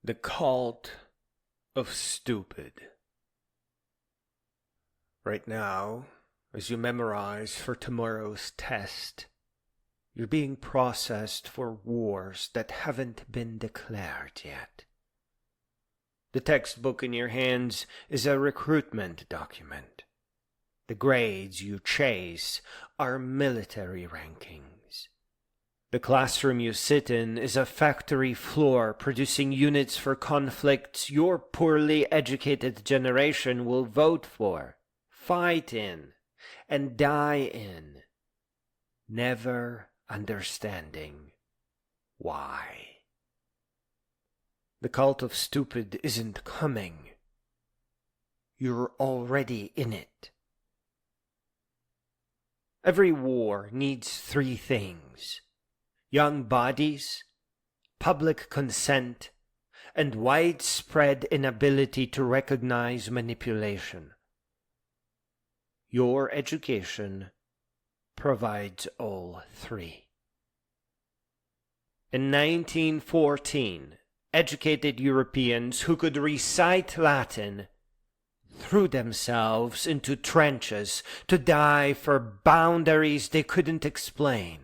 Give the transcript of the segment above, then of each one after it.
The cult of stupid. Right now, as you memorize for tomorrow's test, you're being processed for wars that haven't been declared yet. The textbook in your hands is a recruitment document. The grades you chase are military rankings. The classroom you sit in is a factory floor producing units for conflicts your poorly educated generation will vote for, fight in, and die in, never understanding why. The cult of stupid isn't coming. You're already in it. Every war needs three things: young bodies, public consent, and widespread inability to recognize manipulation. Your education provides all three. In 1914, educated Europeans who could recite Latin threw themselves into trenches to die for boundaries they couldn't explain.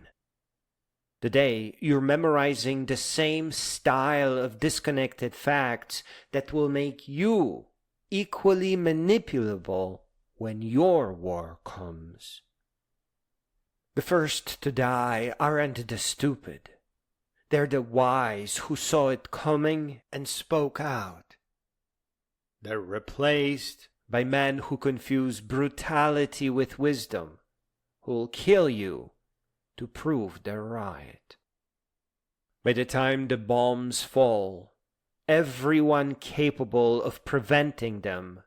Today, you're memorizing the same style of disconnected facts that will make you equally manipulable when your war comes. The first to die aren't the stupid. They're the wise who saw it coming and spoke out. They're replaced by men who confuse brutality with wisdom, who'll kill you to prove they're right. By the time the bombs fall, everyone capable of preventing them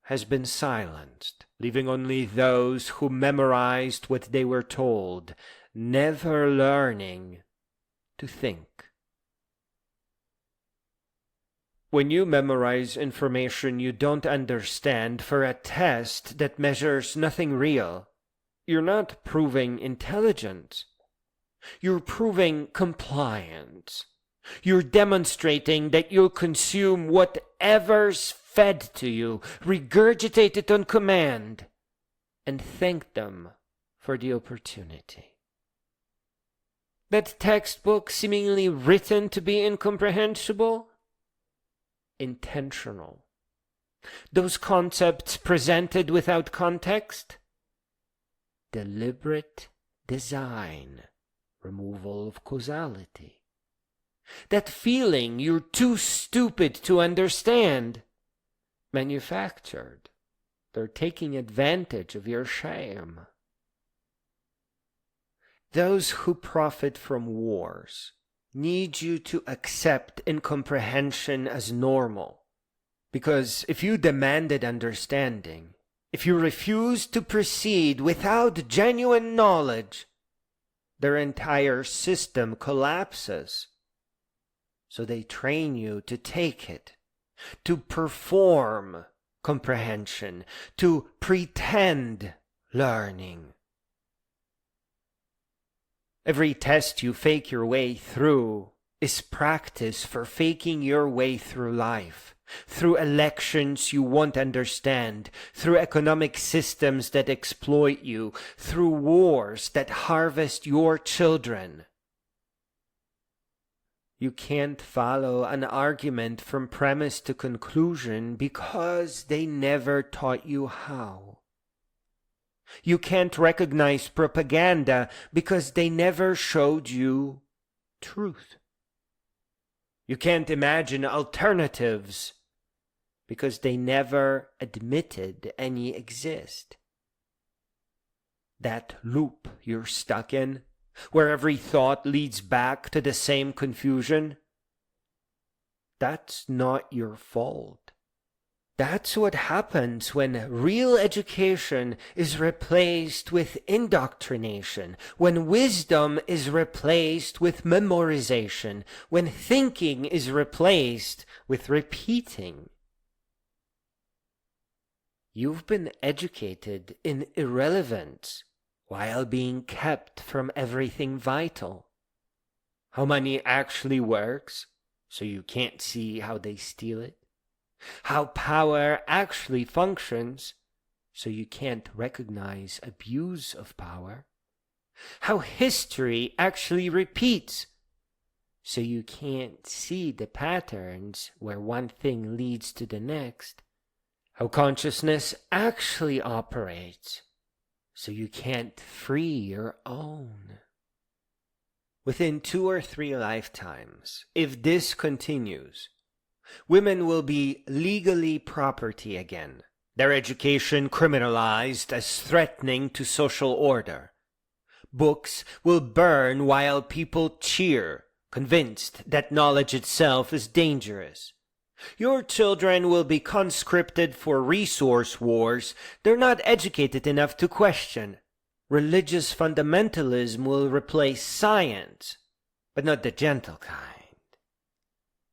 has been silenced, leaving only those who memorized what they were told, never learning to think. When you memorize information you don't understand for a test that measures nothing real, you're not proving intelligence. You're proving compliance. You're demonstrating that you'll consume whatever's fed to you, regurgitate it on command, and thank them for the opportunity. That textbook seemingly written to be incomprehensible? Intentional. Those concepts presented without context? Deliberate design, removal of causality. That feeling you're too stupid to understand? Manufactured. They're taking advantage of your shame. Those who profit from wars need you to accept incomprehension as normal. Because if you demanded understanding, if you refused to proceed without genuine knowledge, their entire system collapses. So they train you to take it, to perform comprehension, to pretend learning. Every test you fake your way through is practice for faking your way through life, through elections you won't understand, through economic systems that exploit you, through wars that harvest your children. You can't follow an argument from premise to conclusion because they never taught you how. You can't recognize propaganda because they never showed you truth. You can't imagine alternatives because they never admitted any exist. That loop you're stuck in, where every thought leads back to the same confusion, that's not your fault. That's what happens when real education is replaced with indoctrination, when wisdom is replaced with memorization, when thinking is replaced with repeating. You've been educated in irrelevance while being kept from everything vital. How money actually works, so you can't see how they steal it. How power actually functions, so you can't recognize abuse of power. How history actually repeats, so you can't see the patterns where one thing leads to the next. How consciousness actually operates, so you can't free your own. Within 2 or 3 lifetimes, if this continues, women will be legally property again, their education criminalized as threatening to social order. Books will burn while people cheer, convinced that knowledge itself is dangerous. Your children will be conscripted for resource wars they're not educated enough to question. Religious fundamentalism will replace science, but not the gentle kind.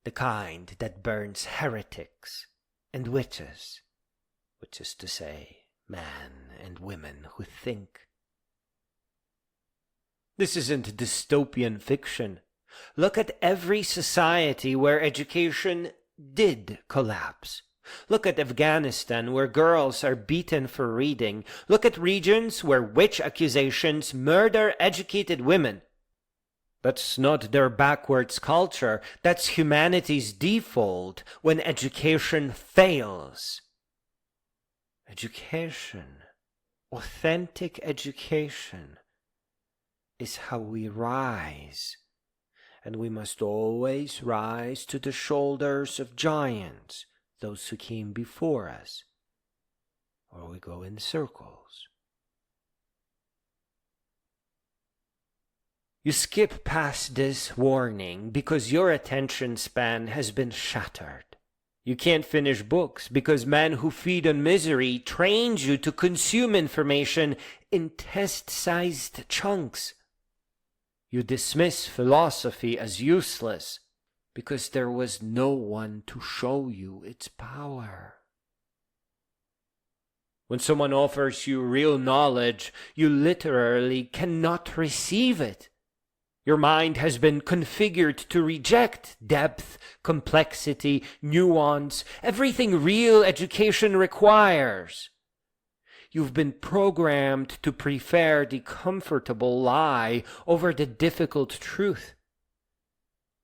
The kind that burns heretics and witches, which is to say, men and women who think. This isn't dystopian fiction. Look at every society where education did collapse. Look at Afghanistan, where girls are beaten for reading. Look at regions where witch accusations murder educated women. That's not their backwards culture. That's humanity's default when education fails. Education, authentic education, is how we rise. And we must always rise to the shoulders of giants, those who came before us, or we go in circles. You skip past this warning because your attention span has been shattered. You can't finish books because men who feed on misery trained you to consume information in test-sized chunks. You dismiss philosophy as useless because there was no one to show you its power. When someone offers you real knowledge, you literally cannot receive it. Your mind has been configured to reject depth, complexity, nuance, everything real education requires. You've been programmed to prefer the comfortable lie over the difficult truth.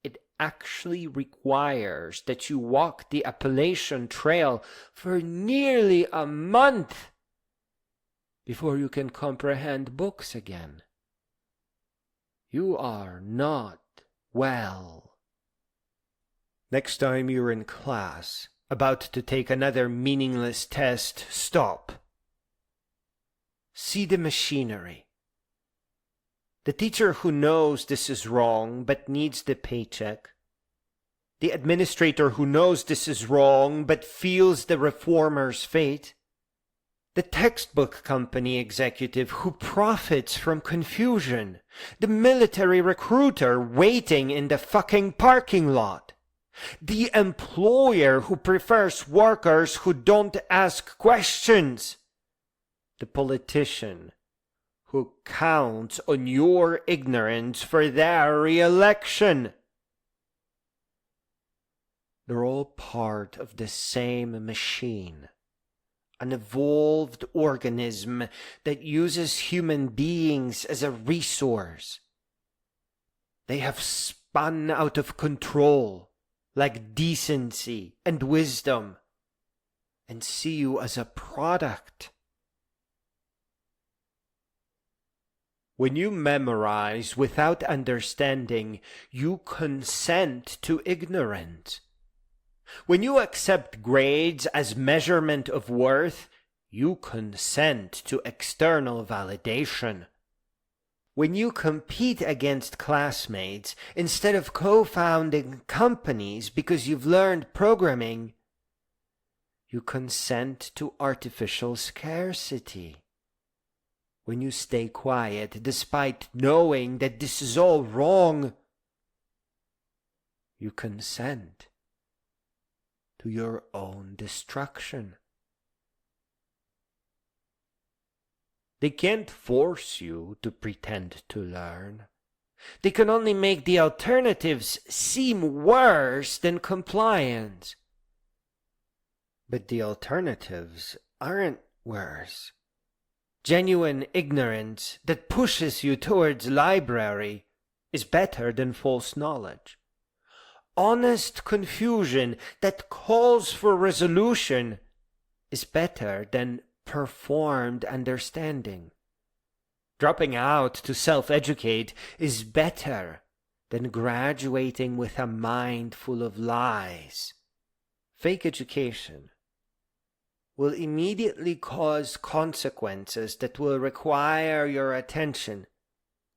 It actually requires that you walk the Appalachian Trail for nearly a month before you can comprehend books again. You are not well. Next time you're in class, about to take another meaningless test, stop. See the machinery. The teacher who knows this is wrong but needs the paycheck. The administrator who knows this is wrong but feels the reformer's fate. The textbook company executive who profits from confusion. The military recruiter waiting in the fucking parking lot. The employer who prefers workers who don't ask questions. The politician who counts on your ignorance for their re-election. They're all part of the same machine, an evolved organism that uses human beings as a resource. They have spun out of control, like decency and wisdom, and see you as a product. When you memorize without understanding, you consent to ignorance. When you accept grades as measurement of worth, you consent to external validation. When you compete against classmates instead of co-founding companies because you've learned programming, you consent to artificial scarcity. When you stay quiet despite knowing that this is all wrong, you consent to your own destruction. They can't force you to pretend to learn. They can only make the alternatives seem worse than compliance. But the alternatives aren't worse. Genuine ignorance that pushes you towards library is better than false knowledge. Honest confusion that calls for resolution is better than performed understanding. Dropping out to self-educate is better than graduating with a mind full of lies. Fake education will immediately cause consequences that will require your attention,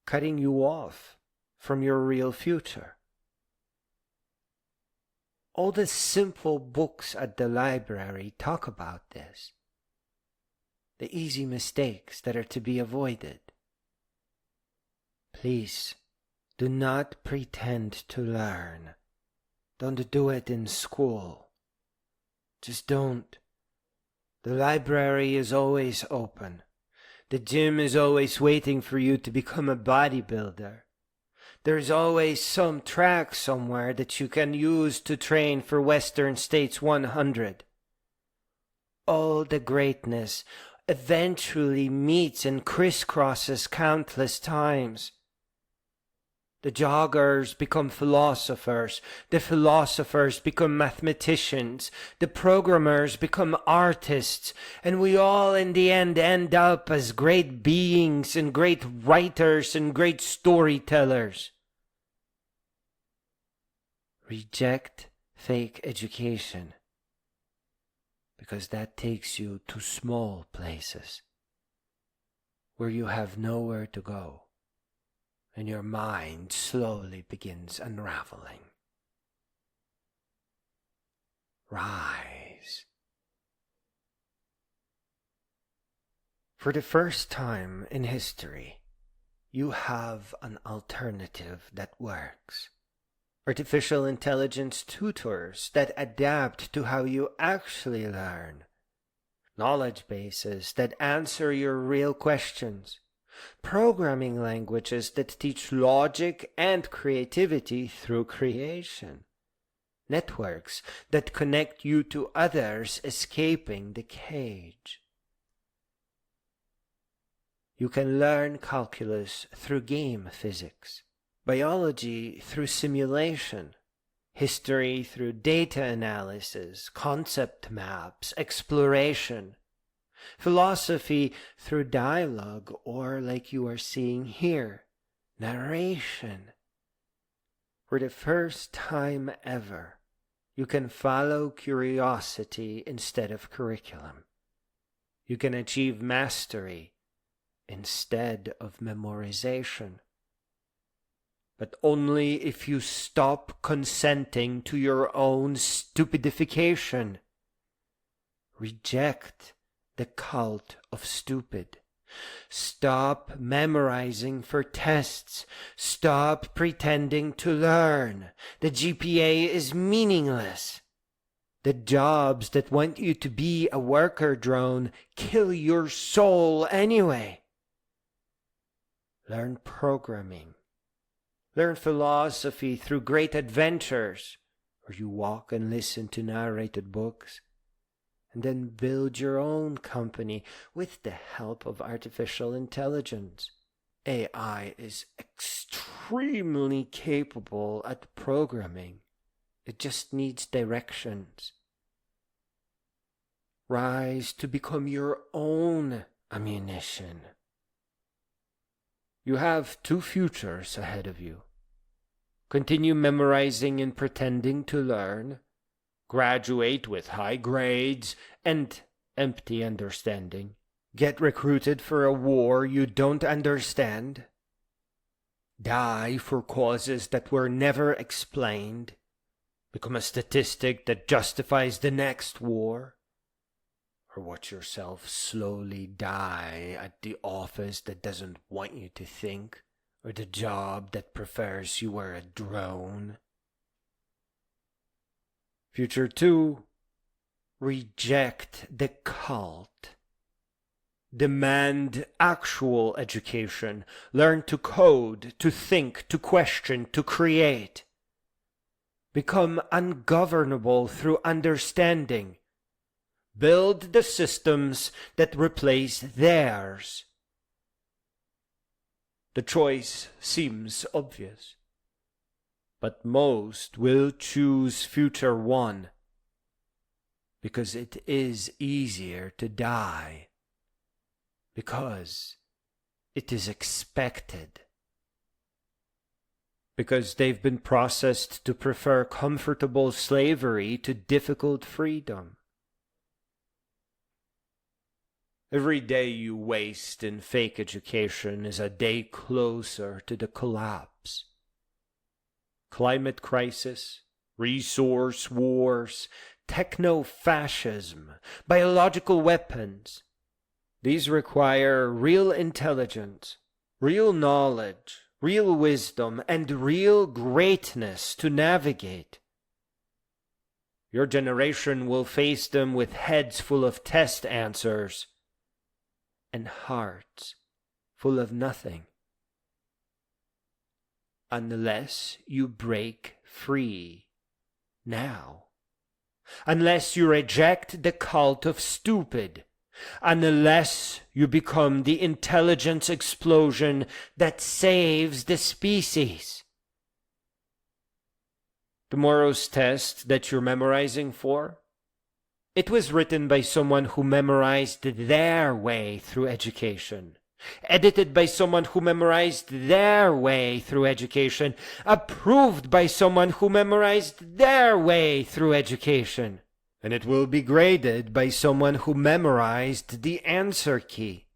cutting you off from your real future. All the simple books at the library talk about this. The easy mistakes that are to be avoided. Please, do not pretend to learn. Don't do it in school. Just don't. The library is always open. The gym is always waiting for you to become a bodybuilder. There's always some track somewhere that you can use to train for Western States 100. All the greatness eventually meets and crisscrosses countless times. The joggers become philosophers, the philosophers become mathematicians, the programmers become artists, and we all in the end up as great beings and great writers and great storytellers. Reject fake education, because that takes you to small places where you have nowhere to go. And your mind slowly begins unraveling. Rise. For the first time in history, you have an alternative that works. Artificial intelligence tutors that adapt to how you actually learn. Knowledge bases that answer your real questions. Programming languages that teach logic and creativity through creation. Networks that connect you to others escaping the cage. You can learn calculus through game physics, biology through simulation, history through data analysis, concept maps, exploration, philosophy through dialogue, or like you are seeing here, narration. For the first time ever, you can follow curiosity instead of curriculum. You can achieve mastery instead of memorization. But only if you stop consenting to your own stupidification. Reject the cult of stupid. Stop memorizing for tests. Stop pretending to learn. The GPA is meaningless. The jobs that want you to be a worker drone kill your soul anyway. Learn programming. Learn philosophy through great adventures, where you walk and listen to narrated books. And then build your own company with the help of artificial intelligence. AI is extremely capable at programming. It just needs directions. Rise to become your own ammunition. You have 2 futures ahead of you. Continue memorizing and pretending to learn. Graduate with high grades and empty understanding. Get recruited for a war you don't understand. Die for causes that were never explained. Become a statistic that justifies the next war. Or watch yourself slowly die at the office that doesn't want you to think, or the job that prefers you were a drone. Future 2, reject the cult. Demand actual education. Learn to code, to think, to question, to create. Become ungovernable through understanding. Build the systems that replace theirs. The choice seems obvious, but most will choose future one because it is easier to die, because it is expected, because they've been processed to prefer comfortable slavery to difficult freedom. Every day you waste in fake education is a day closer to the collapse. Climate crisis, resource wars, techno-fascism, biological weapons. These require real intelligence, real knowledge, real wisdom, and real greatness to navigate. Your generation will face them with heads full of test answers and hearts full of nothing, unless you break free now, unless you reject the cult of stupid, unless you become the intelligence explosion that saves the species. Tomorrow's test that you're memorizing for, it was written by someone who memorized their way through education, edited by someone who memorized their way through education, approved by someone who memorized their way through education, and it will be graded by someone who memorized the answer key.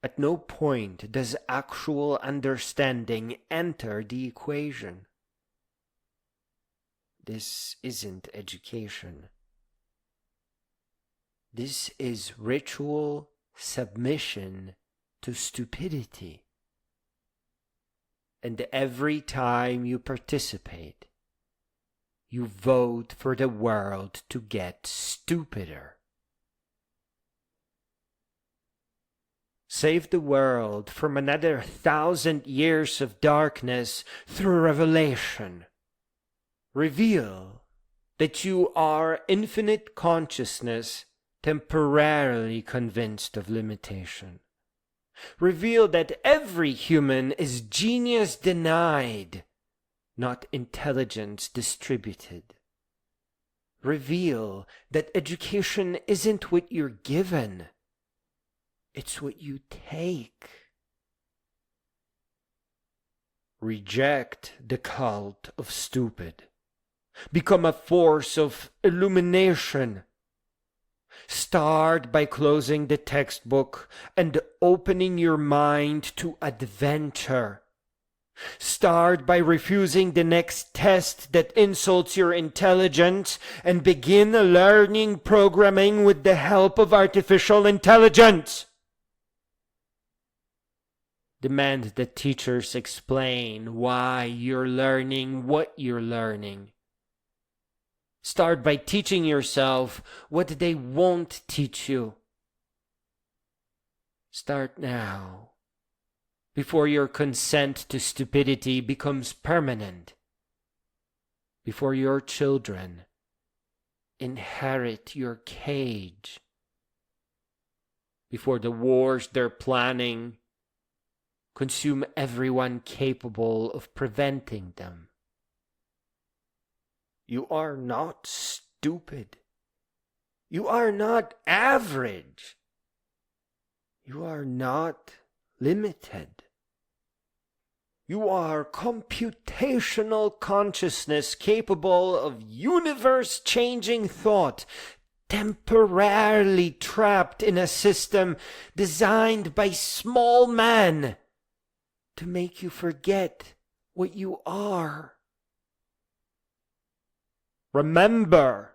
At no point does actual understanding enter the equation. This isn't education. This is ritual submission to stupidity. And every time you participate, you vote for the world to get stupider. Save the world from another 1,000 years of darkness through revelation. Reveal that you are infinite consciousness temporarily convinced of limitation. Reveal that every human is genius denied, not intelligence distributed. Reveal that education isn't what you're given, it's what you take. Reject the cult of stupid. Become a force of illumination. Start by closing the textbook and opening your mind to adventure. Start by refusing the next test that insults your intelligence and begin learning programming with the help of artificial intelligence. Demand that teachers explain why you're learning what you're learning. Start by teaching yourself what they won't teach you. Start now, before your consent to stupidity becomes permanent, before your children inherit your cage, before the wars they're planning consume everyone capable of preventing them. You are not stupid. You are not average. You are not limited. You are computational consciousness capable of universe-changing thought, temporarily trapped in a system designed by small men to make you forget what you are. Remember.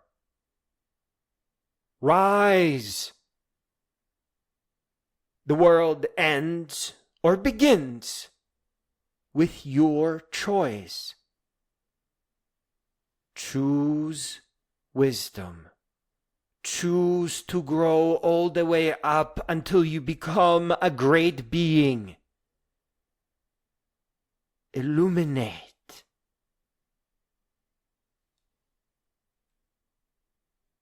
Rise. The world ends or begins with your choice. Choose wisdom. Choose to grow all the way up until you become a great being. Illuminate.